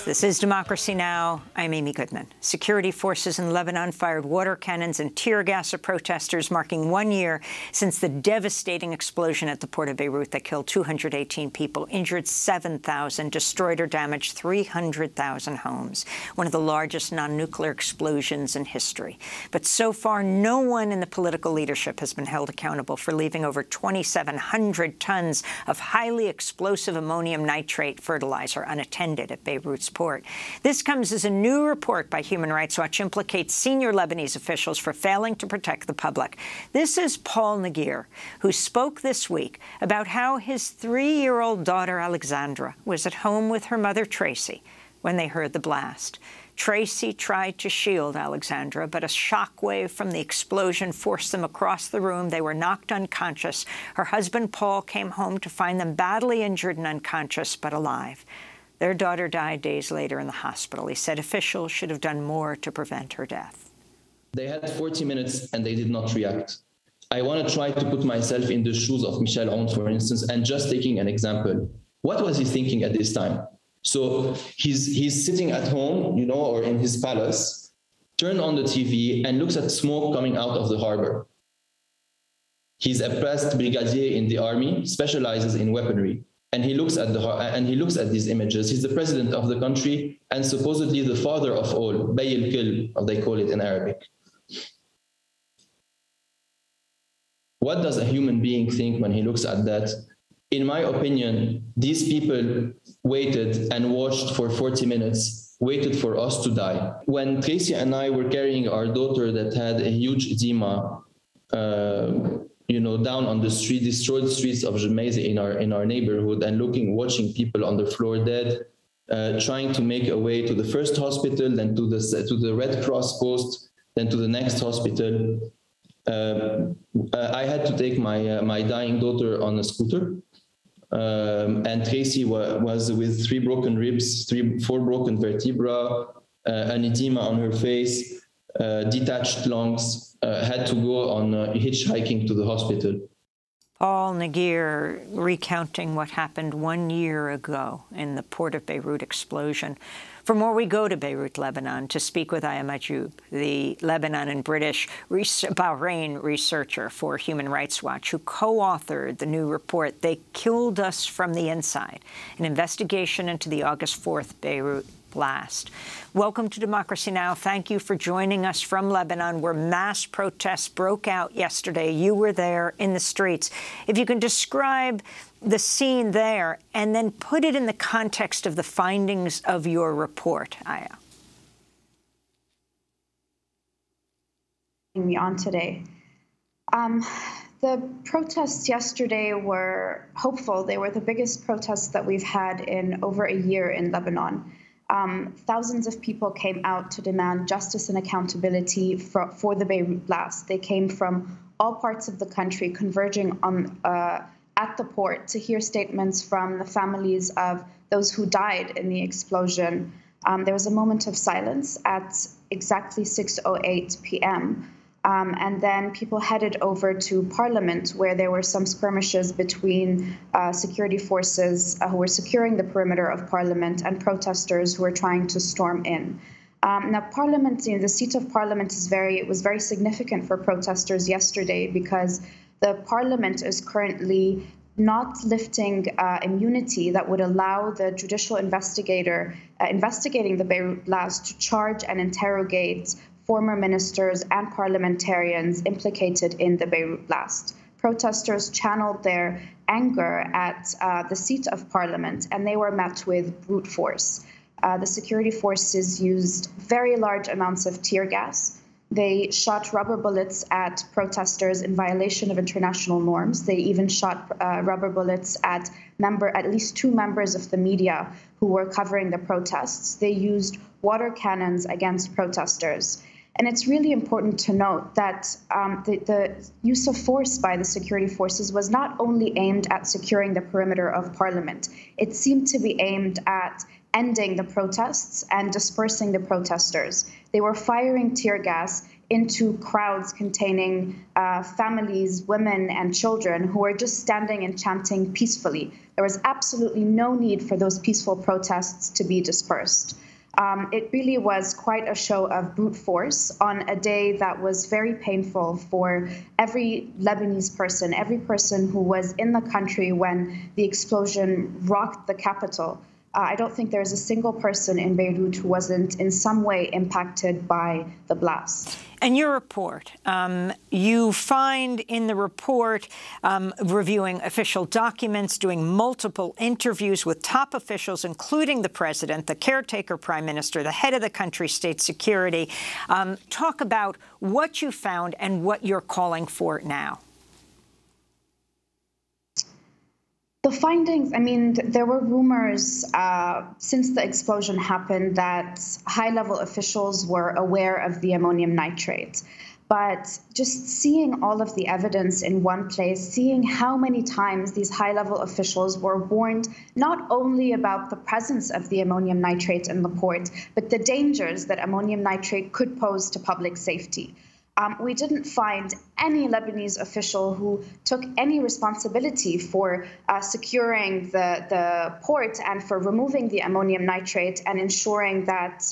This is Democracy Now! I'm Amy Goodman. Security forces in Lebanon fired water cannons and tear gas at protesters, marking 1 year since the devastating explosion at the port of Beirut that killed 218 people, injured 7,000, destroyed or damaged 300,000 homes, one of the largest non-nuclear explosions in history. But so far, no one in the political leadership has been held accountable for leaving over 2,700 tons of highly explosive ammonium nitrate fertilizer unattended at Beirut's port. This comes as a new report by Human Rights Watch implicates senior Lebanese officials for failing to protect the public. This is Paul Nagir, who spoke this week about how his 3-year-old daughter, Alexandra, was at home with her mother, Tracy, when they heard the blast. Tracy tried to shield Alexandra, but a shockwave from the explosion forced them across the room. They were knocked unconscious. Her husband, Paul, came home to find them badly injured and unconscious, but alive. Their daughter died days later in the hospital. He said officials should have done more to prevent her death. They had 40 minutes and they did not react. I want to try to put myself in the shoes of Michel Aoun, for instance, and just taking an example. What was he thinking at this time? So he's sitting at home, or in his palace, turned on the TV and looks at smoke coming out of the harbor. He's a pressed brigadier in the army, specializes in weaponry. And he looks at these images. He's the president of the country and supposedly the father of all, Bay al-Kil, they call it in Arabic. What does a human being think when he looks at that? In my opinion, these people waited and watched for 40 minutes, waited for us to die. When Tracy and I were carrying our daughter that had a huge edema, down on the street, destroyed streets of Gemmayzeh in our neighborhood, and watching people on the floor dead, trying to make a way to the first hospital, then to the Red Cross post, then to the next hospital. I had to take my dying daughter on a scooter, and Tracy was with 3 broken ribs, 4 broken vertebrae, an edema on her face, detached lungs. Had to go on hitchhiking to the hospital. Paul Nagir recounting what happened 1 year ago in the port of Beirut explosion. For more, we go to Beirut, Lebanon, to speak with Aya Majoub, the Lebanon and Bahrain researcher for Human Rights Watch, who co-authored the new report, They Killed Us from the Inside, an investigation into the August 4th Beirut blast. Welcome to Democracy Now! Thank you for joining us from Lebanon, where mass protests broke out yesterday. You were there in the streets. If you can describe the scene there and then put it in the context of the findings of your report, Aya. Me on today. The protests yesterday were hopeful. They were the biggest protests that we've had in over a year in Lebanon. Thousands of people came out to demand justice and accountability for the Beirut blast. They came from all parts of the country, converging on at the port to hear statements from the families of those who died in the explosion. There was a moment of silence at exactly 6:08 p.m. And then people headed over to Parliament, where there were some skirmishes between security forces who were securing the perimeter of Parliament and protesters who were trying to storm in. Now, Parliament, the seat of Parliament was very significant for protesters yesterday because the Parliament is currently not lifting immunity that would allow the judicial investigator investigating the Beirut blast to charge and interrogate former ministers and parliamentarians implicated in the Beirut blast. Protesters channeled their anger at the seat of Parliament, and they were met with brute force. The security forces used very large amounts of tear gas. They shot rubber bullets at protesters in violation of international norms. They even shot rubber bullets at least 2 members of the media who were covering the protests. They used water cannons against protesters. And it's really important to note that the use of force by the security forces was not only aimed at securing the perimeter of Parliament. It seemed to be aimed at ending the protests and dispersing the protesters. They were firing tear gas into crowds containing families, women, and children who were just standing and chanting peacefully. There was absolutely no need for those peaceful protests to be dispersed. It really was quite a show of brute force on a day that was very painful for every Lebanese person, every person who was in the country when the explosion rocked the capital. I don't think there's a single person in Beirut who wasn't in some way impacted by the blast. And your report, you find in the report reviewing official documents, doing multiple interviews with top officials, including the president, the caretaker prime minister, the head of the country's state security. Talk about what you found and what you're calling for now. The findings, I mean, there were rumors since the explosion happened that high-level officials were aware of the ammonium nitrate. But just seeing all of the evidence in one place, seeing how many times these high-level officials were warned not only about the presence of the ammonium nitrate in the port, but the dangers that ammonium nitrate could pose to public safety. We didn't find any Lebanese official who took any responsibility for securing the port and for removing the ammonium nitrate and ensuring that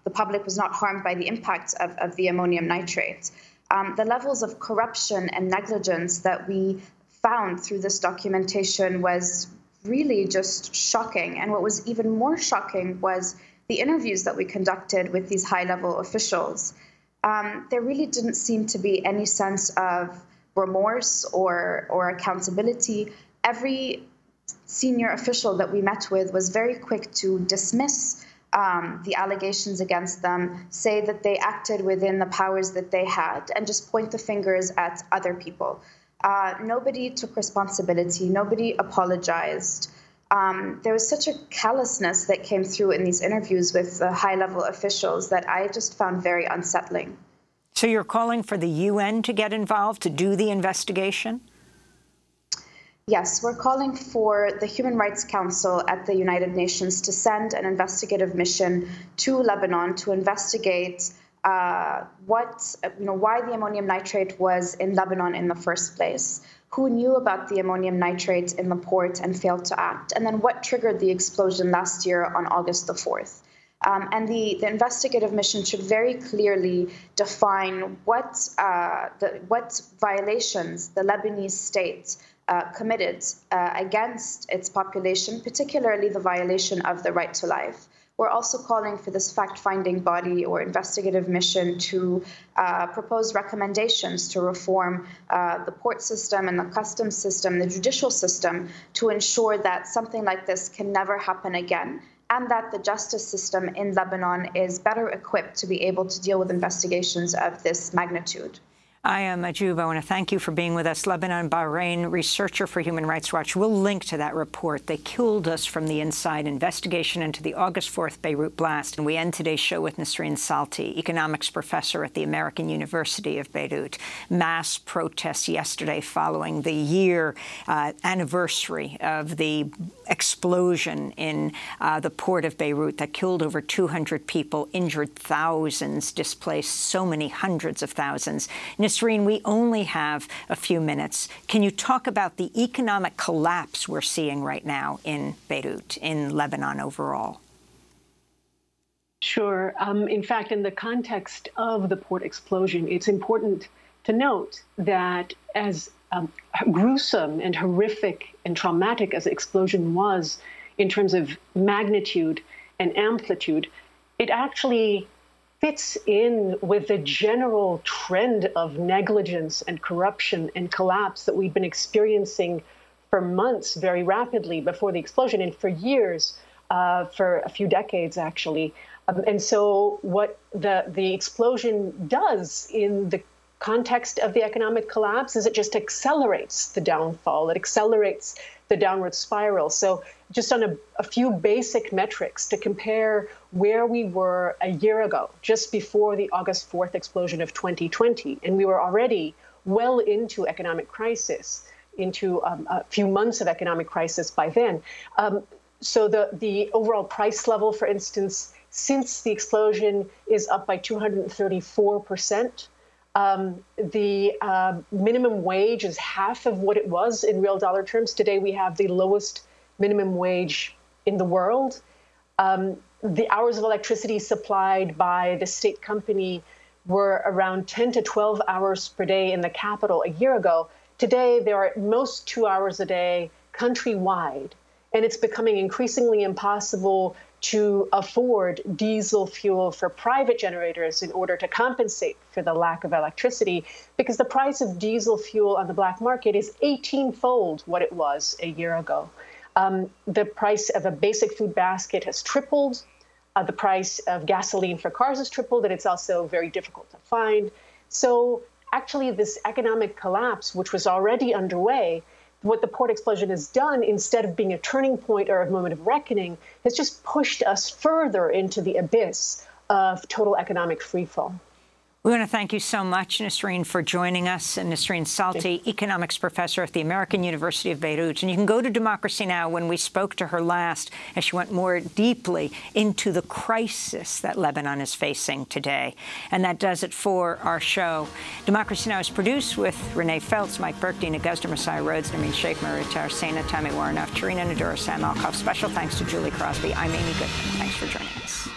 the public was not harmed by the impact of the ammonium nitrate. The levels of corruption and negligence that we found through this documentation was really just shocking. And what was even more shocking was the interviews that we conducted with these high-level officials. There really didn't seem to be any sense of remorse or accountability. Every senior official that we met with was very quick to dismiss the allegations against them, say that they acted within the powers that they had, and just point the fingers at other people. Nobody took responsibility. Nobody apologized. There was such a callousness that came through in these interviews with the high-level officials that I just found very unsettling. So you're calling for the UN to get involved, to do the investigation? Yes, we're calling for the Human Rights Council at the United Nations to send an investigative mission to Lebanon to investigate why the ammonium nitrate was in Lebanon in the first place, who knew about the ammonium nitrate in the port and failed to act, and then what triggered the explosion last year on August the 4th. And the investigative mission should very clearly define what violations the Lebanese state committed against its population, particularly the violation of the right to life. We're also calling for this fact-finding body or investigative mission to propose recommendations to reform the port system and the customs system, the judicial system, to ensure that something like this can never happen again, and that the justice system in Lebanon is better equipped to be able to deal with investigations of this magnitude. Aya Mahjoub, I want to thank you for being with us. Lebanon, Bahrain researcher for Human Rights Watch. We'll link to that report. They killed us from the inside. Investigation into the August 4th Beirut blast. And we end today's show with Nisreen Salti, economics professor at the American University of Beirut. Mass protests yesterday following the year anniversary of the explosion in the port of Beirut that killed over 200 people, injured thousands, displaced so many hundreds of thousands. Nisreen, we only have a few minutes. Can you talk about the economic collapse we're seeing right now in Beirut, in Lebanon overall? Sure. In fact, in the context of the port explosion, it's important to note that as gruesome and horrific and traumatic as the explosion was in terms of magnitude and amplitude, it actually fits in with the general trend of negligence and corruption and collapse that we've been experiencing for months very rapidly before the explosion and for years, for a few decades, actually. And so what the explosion does in the context of the economic collapse is it just accelerates the downfall. It accelerates the downward spiral. So just on a few basic metrics to compare where we were a year ago, just before the August 4th explosion of 2020, and we were already well into economic crisis, into a few months of economic crisis by then. So the overall price level, for instance, since the explosion is up by 234%. The minimum wage is half of what it was in real dollar terms. Today, we have the lowest minimum wage in the world. The hours of electricity supplied by the state company were around 10 to 12 hours per day in the capital a year ago. Today, they are at most 2 hours a day countrywide, and it's becoming increasingly impossible to afford diesel fuel for private generators in order to compensate for the lack of electricity, because the price of diesel fuel on the black market is 18-fold what it was a year ago. The price of a basic food basket has tripled. The price of gasoline for cars has tripled, and it's also very difficult to find. So actually, this economic collapse, which was already underway, what the port explosion has done, instead of being a turning point or a moment of reckoning, has just pushed us further into the abyss of total economic freefall. We want to thank you so much, Nisreen, for joining us. And Nisreen Salti, economics professor at the American University of Beirut. And you can go to Democracy Now! When we spoke to her last, as she went more deeply into the crisis that Lebanon is facing today. And that does it for our show. Democracy Now! Is produced with Renee Feltz, Mike Burke, Dina Guzder, Messiah Rhodes, Nermeen Sheikh, Marita Arsena, Tammy Warnoff, Tarina Nadura, Sam Alkoff. Special thanks to Julie Crosby. I'm Amy Goodman. Thanks for joining us.